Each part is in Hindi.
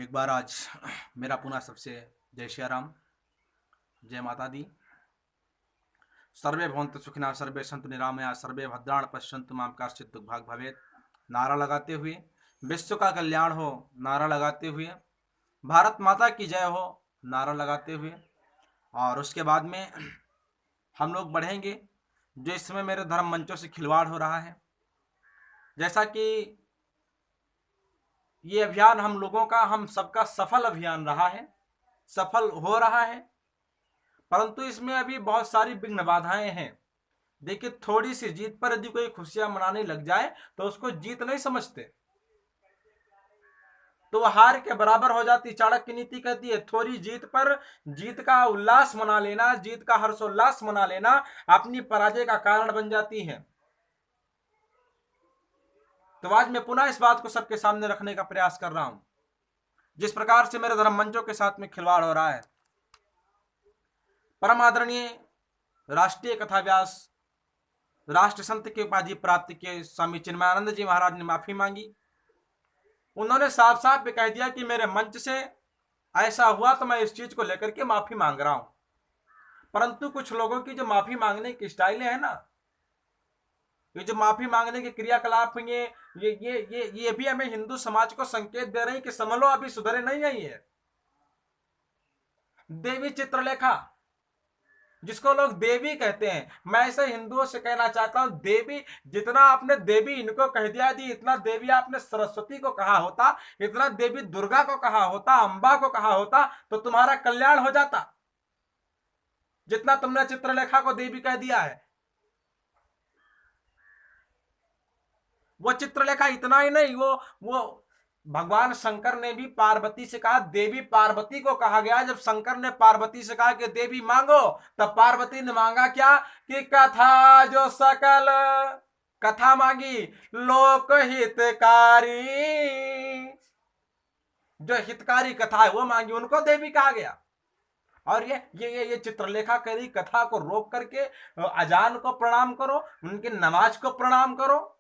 एक बार आज मेरा पुनः सबसे जय श्री राम, जय माता दी। सर्वे भवन्तु सुखिनः, सर्वे सन्तु निरामया, सर्वे भद्राणि पश्यन्तु मां कश्चित् दुर्भाग् भवेत्। नारा लगाते हुए विश्व का कल्याण हो, नारा लगाते हुए भारत माता की जय हो, नारा लगाते हुए, और उसके बाद में हम लोग बढ़ेंगे। जो इस समय मेरे धर्म मंचों से खिलवाड़ हो रहा है, जैसा कि ये अभियान हम लोगों का, हम सबका सफल अभियान रहा है, सफल हो रहा है, परंतु इसमें अभी बहुत सारी विघ्न बाधाएं हैं। देखिए, थोड़ी सी जीत पर यदि कोई खुशियां मनाने लग जाए तो उसको जीत नहीं समझते, तो वह हार के बराबर हो जाती। चाणक्य नीति कहती है, थोड़ी जीत पर जीत का उल्लास मना लेना, जीत का हर्षोल्लास मना लेना अपनी पराजय का कारण बन जाती है। तो आज मैं पुनः इस बात को सबके सामने रखने का प्रयास कर रहा हूं। जिस प्रकार से मेरे धर्म मंचों के साथ में खिलवाड़ हो रहा है, परम आदरणीय राष्ट्रीय कथा व्यास, राष्ट्र संत की उपाधि प्राप्त किए स्वामी चिन्मयानंद जी महाराज ने माफी मांगी। उन्होंने साफ साफ कह दिया कि मेरे मंच से ऐसा हुआ तो मैं इस चीज को लेकर के माफी मांग रहा हूं। परंतु कुछ लोगों की जो माफी मांगने की स्टाइल है ना, ये जो माफी मांगने के क्रियाकलाप ये भी हमें हिंदू समाज को संकेत दे रही कि समझ लो अभी सुधरे नहीं है। ये देवी चित्रलेखा, जिसको लोग देवी कहते हैं, मैं ऐसे हिंदुओं से कहना चाहता हूं, देवी जितना आपने देवी इनको कह दिया दी, इतना देवी आपने सरस्वती को कहा होता, इतना देवी दुर्गा को कहा होता, अंबा को कहा होता, तो तुम्हारा कल्याण हो जाता। जितना तुमने चित्रलेखा को देवी कह दिया है, वो चित्रलेखा इतना ही नहीं, वो भगवान शंकर ने भी पार्वती से कहा, देवी पार्वती को कहा गया। जब शंकर ने पार्वती से कहा कि देवी मांगो, तब पार्वती ने मांगा क्या कि कथा जो सकल, कथा मांगी लोक हितकारी, जो हितकारी कथा है वो मांगी, उनको देवी कहा गया। और ये चित्रलेखा करी कथा को रोक करके अजान को प्रणाम करो, उनकी नमाज को प्रणाम करो।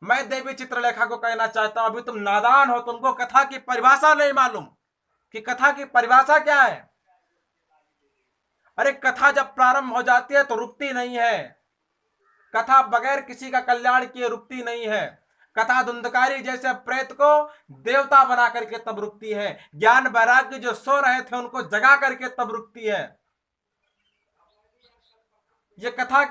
मैं देवी चित्रलेखा को कहना चाहता हूं, अभी तुम नादान हो, तुमको कथा की परिभाषा नहीं मालूम कि कथा की परिभाषा क्या है। अरे कथा जब प्रारंभ हो जाती है तो रुकती नहीं है। कथा बगैर किसी का कल्याण किए रुकती नहीं है। कथा धुंधकारी जैसे प्रेत को देवता बना करके तब रुकती है। ज्ञान वैराग्य जो सो रहे थे उनको जगा करके तब रुकती है। ये कथा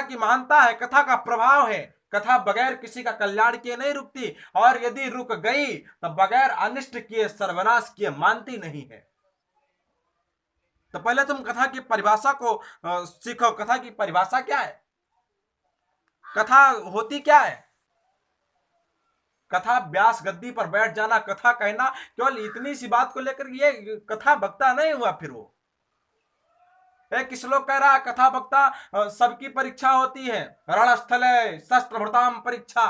की महानता है, कथा का प्रभाव है। कथा बगैर किसी का कल्याण किए नहीं रुकती, और यदि रुक गई तो बगैर अनिष्ट किए, सर्वनाश किए मानती नहीं है। तो पहले तुम कथा की परिभाषा को सीखो। कथा की परिभाषा क्या है, कथा होती क्या है। कथा व्यास गद्दी पर बैठ जाना, कथा कहना, केवल इतनी सी बात को लेकर ये कथा वक्ता नहीं हुआ। फिर वो किस लोग कह रहा है कथा वक्ता सबकी परीक्षा होती है। रणस्थले शस्त्रभृताम परीक्षा,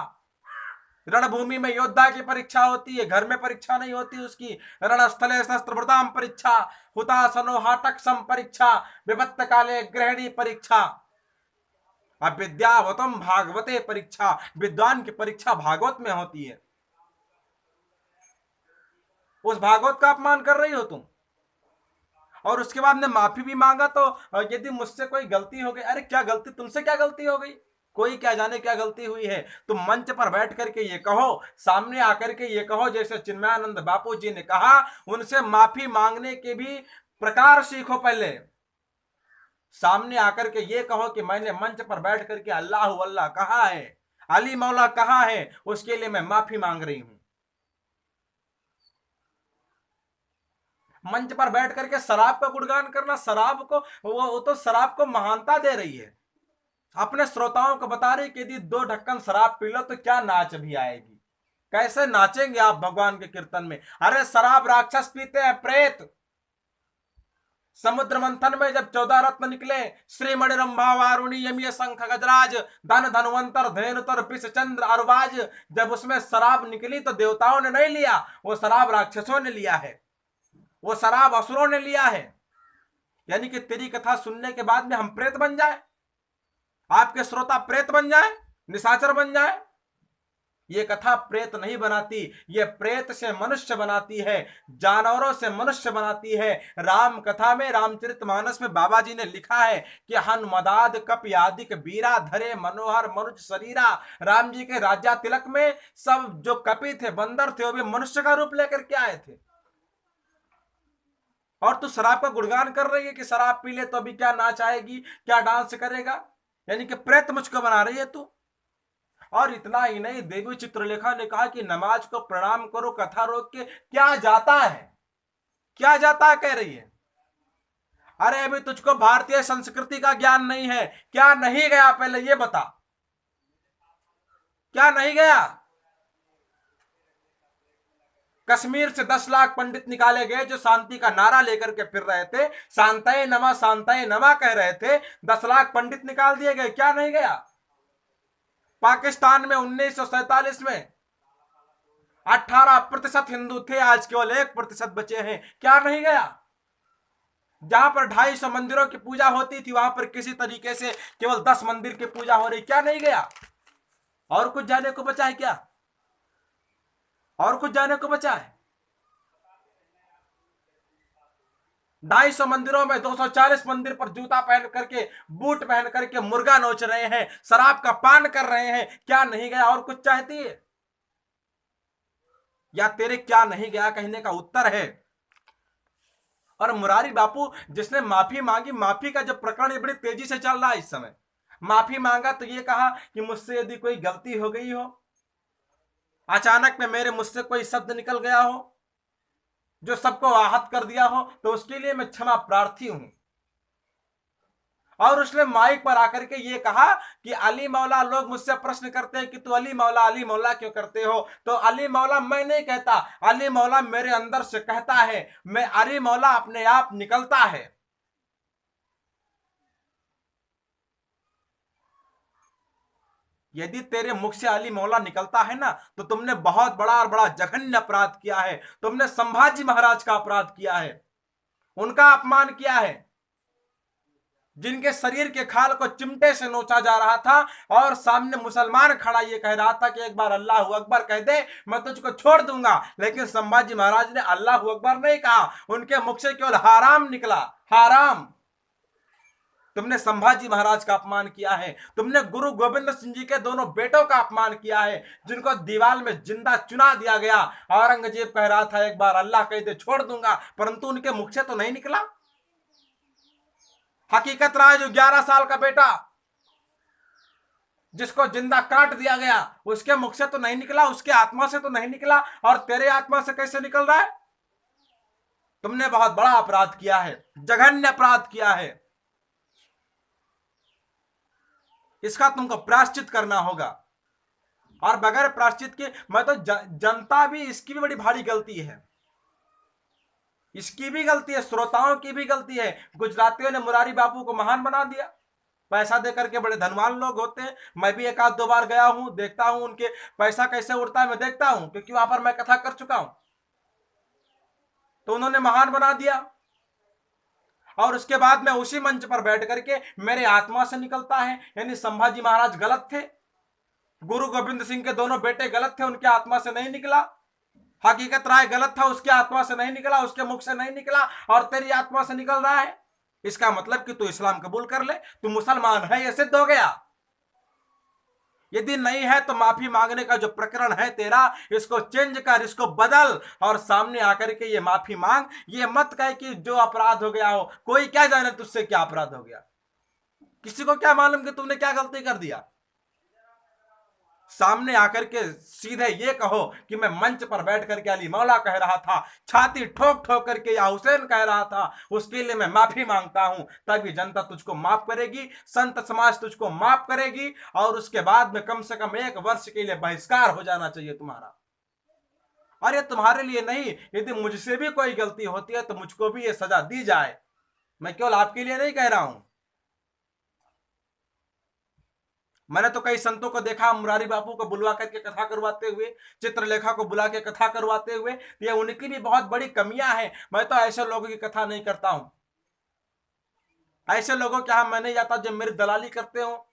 रणभूमि में योद्धा की परीक्षा होती है, घर में परीक्षा नहीं होती उसकी। रणस्थले शस्त्रभृताम परीक्षा, हुतासनो हाटक सम परीक्षा, विपत्त काले ग्रहणी परीक्षा, अविद्यावतम भागवते परीक्षा। विद्वान की परीक्षा भागवत में होती है। उस भागवत का अपमान कर रही हो तुम, और उसके बाद ने माफी भी मांगा। तो यदि मुझसे कोई गलती हो गई, अरे क्या गलती, तुमसे क्या गलती हो गई, कोई क्या जाने क्या गलती हुई है। तुम मंच पर बैठ करके ये कहो, सामने आकर के ये कहो, जैसे चिन्मयानंद बापू जी ने कहा, उनसे माफी मांगने के भी प्रकार सीखो। पहले सामने आकर के ये कहो कि मैंने मंच पर बैठ करके अल्लाह अल्लाह कहा है, अली मौला कहा है, उसके लिए मैं माफी मांग रही हूं। मंच पर बैठ करके शराब का गुणगान करना, शराब को वो तो शराब को महानता दे रही है। अपने श्रोताओं को बता रही कि यदि 2 ढक्कन शराब पी लो तो क्या नाच भी आएगी, कैसे नाचेंगे आप भगवान के कीर्तन में। अरे शराब राक्षस पीते हैं, प्रेत। समुद्र मंथन में जब 14 रत्न निकले, श्रीमणि रंभा वारुणी यमीय शंख गजराज, धन धनवंतर धेनुतर पिश चंद्र अरबाज, जब उसमें शराब निकली तो देवताओं ने नहीं लिया, वो शराब राक्षसों ने लिया है, वो शराब असुरों ने लिया है। यानी कि तेरी कथा सुनने के बाद में हम प्रेत बन जाए, आपके श्रोता प्रेत बन जाए, निशाचर बन जाए। ये कथा प्रेत नहीं बनाती, ये प्रेत से मनुष्य बनाती है, जानवरों से मनुष्य बनाती है। राम कथा में, रामचरितमानस में बाबा जी ने लिखा है कि हनुमदाद कप यादिक बीरा धरे मनोहर मनुज शरीरा। राम जी के राजा तिलक में सब जो कपि थे, बंदर थे, वो भी मनुष्य का रूप लेकर के आए थे। और तू शराब का गुणगान कर रही है कि शराब पी ले तो अभी क्या नाच आएगी, क्या डांस करेगा, यानी कि प्रेत मुझको बना रही है तू। और इतना ही नहीं, देवी चित्रलेखा ने कहा कि नमाज को प्रणाम करो, कथा रोक के क्या जाता है, क्या जाता है, कह रही है। अरे अभी तुझको भारतीय संस्कृति का ज्ञान नहीं है। क्या नहीं गया पहले ये बता, क्या नहीं गया? कश्मीर से 10 लाख पंडित निकाले गए जो शांति का नारा लेकर के फिर रहे थे, शांतये नमा कह रहे थे। 10 लाख पंडित निकाल दिए गए, क्या नहीं गया? पाकिस्तान में 1947 में 18% हिंदू थे, आज केवल 1% बचे हैं, क्या नहीं गया? जहां पर 250 मंदिरों की पूजा होती थी, वहां पर किसी तरीके से केवल 10 मंदिर की पूजा हो रही, क्या नहीं गया? और कुछ जाने को बचा है क्या? और कुछ जाने को बचा है? 250 मंदिरों में 240 मंदिर पर जूता पहन करके, बूट पहन करके मुर्गा नोच रहे हैं, शराब का पान कर रहे हैं, क्या नहीं गया? और कुछ चाहती है? या तेरे क्या नहीं गया कहने का उत्तर है। और मुरारी बापू जिसने माफी मांगी, माफी का जो प्रकरण ये बड़ी तेजी से चल रहा है इस समय। माफी मांगा तो ये कहा कि मुझसे यदि कोई गलती हो गई हो, अचानक में मेरे मुझसे कोई शब्द निकल गया हो जो सबको आहत कर दिया हो, तो उसके लिए मैं क्षमा प्रार्थी हूं। और उसने माइक पर आकर के ये कहा कि अली मौला, लोग मुझसे प्रश्न करते हैं कि तू अली मौला क्यों करते हो, तो अली मौला मैं नहीं कहता, अली मौला मेरे अंदर से कहता है, मैं अली मौला अपने आप निकलता है। यदि तेरे मुख से अली मौला निकलता है ना, तो तुमने बहुत बड़ा और बड़ा जघन्य अपराध किया है। तुमने संभाजी महाराज का अपराध किया है, उनका अपमान किया है, जिनके शरीर के खाल को चिमटे से नोचा जा रहा था और सामने मुसलमान खड़ा ये कह रहा था कि एक बार अल्लाह अकबर कह दे मैं तुझको छोड़ दूंगा। लेकिन संभाजी महाराज ने अल्लाह अकबर नहीं कहा, उनके मुख से केवल हराम निकला, हराम। तुमने संभाजी महाराज का अपमान किया है, तुमने गुरु गोविंद सिंह जी के दोनों बेटों का अपमान किया है, जिनको दीवार में जिंदा चुना दिया गया। औरंगजेब कह रहा था एक बार अल्लाह कह दे छोड़ दूंगा, परंतु उनके मुख से तो नहीं निकला। हकीकत रहा जो 11 साल का बेटा जिसको जिंदा काट दिया गया, उसके मुख से तो नहीं निकला, उसके आत्मा से तो नहीं निकला, और तेरे आत्मा से कैसे निकल रहा है? तुमने बहुत बड़ा अपराध किया है, जघन्य अपराध किया है। इसका तुमको प्रायश्चित करना होगा। और बगैर प्रायश्चित के मैं तो जनता भी, इसकी भी बड़ी भारी गलती है, इसकी भी गलती है, श्रोताओं की भी गलती है। गुजरातियों ने मुरारी बापू को महान बना दिया, पैसा दे करके, बड़े धनवान लोग होते हैं। मैं भी एक आध 2 बार गया हूं, देखता हूं उनके पैसा कैसे उड़ता है, मैं देखता हूं क्योंकि वहां पर मैं कथा कर चुका हूं। तो उन्होंने महान बना दिया, और उसके बाद में उसी मंच पर बैठ करके मेरे आत्मा से निकलता है, यानी संभाजी महाराज गलत थे, गुरु गोविंद सिंह के दोनों बेटे गलत थे, उनके आत्मा से नहीं निकला। हकीकत राय गलत था, उसके आत्मा से नहीं निकला, उसके मुख से नहीं निकला, और तेरी आत्मा से निकल रहा है। इसका मतलब कि तू इस्लाम कबूल कर ले, तू मुसलमान है, यह सिद्ध हो गया। यदि नहीं है तो माफी मांगने का जो प्रकरण है तेरा, इसको चेंज कर, इसको बदल, और सामने आकर के ये माफी मांग। ये मत कहे कि जो अपराध हो गया हो, कोई क्या जाने तुझसे क्या अपराध हो गया, किसी को क्या मालूम कि तुमने क्या गलती कर दिया। सामने आकर के सीधे ये कहो कि मैं मंच पर बैठ करके अली मौला कह रहा था, छाती ठोक ठोक करके या हुसैन कह रहा था, उसके लिए मैं माफी मांगता हूं। तभी जनता तुझको माफ करेगी, संत समाज तुझको माफ करेगी, और उसके बाद में कम से कम 1 वर्ष के लिए बहिष्कार हो जाना चाहिए तुम्हारा। और ये तुम्हारे लिए नहीं, यदि मुझसे भी कोई गलती होती है तो मुझको भी ये सजा दी जाए। मैं केवल आपके लिए नहीं कह रहा हूं। मैंने तो कई संतों को देखा मुरारी बापू को बुलवा करके कथा करवाते हुए, चित्रलेखा को बुला के कथा करवाते हुए। ये उनकी भी बहुत बड़ी कमियां हैं। मैं तो ऐसे लोगों की कथा नहीं करता हूं, ऐसे लोगों के यहां मैं नहीं जाता जो मेरी दलाली करते हो।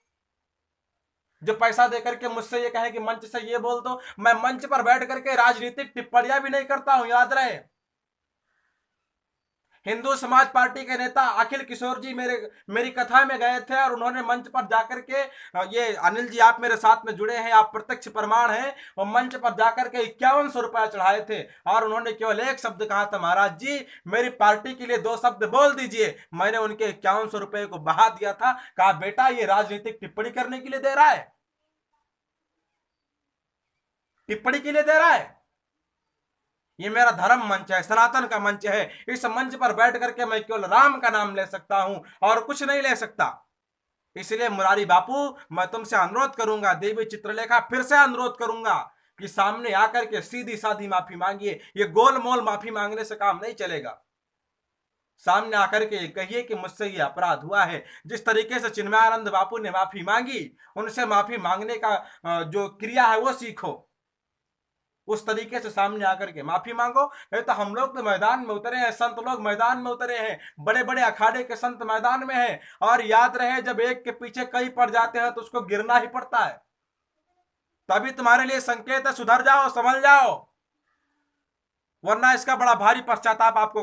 जो पैसा देकर के मुझसे ये कहे कि मंच से ये बोल दो। मैं मंच पर बैठ करके राजनीतिक टिप्पणियां भी नहीं करता हूं, याद रहे। हिंदू समाज पार्टी के नेता अखिल किशोर जी मेरी कथा में गए थे और उन्होंने मंच पर जाकर के, ये अनिल जी आप मेरे साथ में जुड़े हैं, आप प्रत्यक्ष प्रमाण हैं, और मंच पर जाकर के 5100 रुपया चढ़ाए थे और उन्होंने केवल एक शब्द कहा था, महाराज जी मेरी पार्टी के लिए 2 शब्द बोल दीजिए। मैंने उनके 5100 रुपए को बहा दिया था। कहा बेटा ये राजनीतिक टिप्पणी करने के लिए दे रहा है, टिप्पणी के लिए दे रहा है। ये मेरा धर्म मंच है, सनातन का मंच है। इस मंच पर बैठ करके मैं केवल राम का नाम ले सकता हूं और कुछ नहीं ले सकता। इसलिए मुरारी बापू मैं तुमसे अनुरोध करूंगा, देवी चित्रलेखा फिर से अनुरोध करूंगा कि सामने आकर के सीधी साधी माफी मांगिए। ये गोल मोल माफी मांगने से काम नहीं चलेगा। सामने आकर के कहिए कि मुझसे ये अपराध हुआ है। जिस तरीके से चिन्मयानंद बापू ने माफी मांगी, उनसे माफी मांगने का जो क्रिया है वो सीखो। उस तरीके से सामने आकर के माफी मांगो। नहीं तो हम लोग तो मैदान में उतरे हैं, संत लोग मैदान में उतरे हैं, बड़े बड़े अखाड़े के संत मैदान में हैं। और याद रहे जब एक के पीछे कई पड़ जाते हैं तो उसको गिरना ही पड़ता है। तभी तुम्हारे लिए संकेत है, सुधर जाओ, संभल जाओ, वरना इसका बड़ा भारी पश्चाताप आपको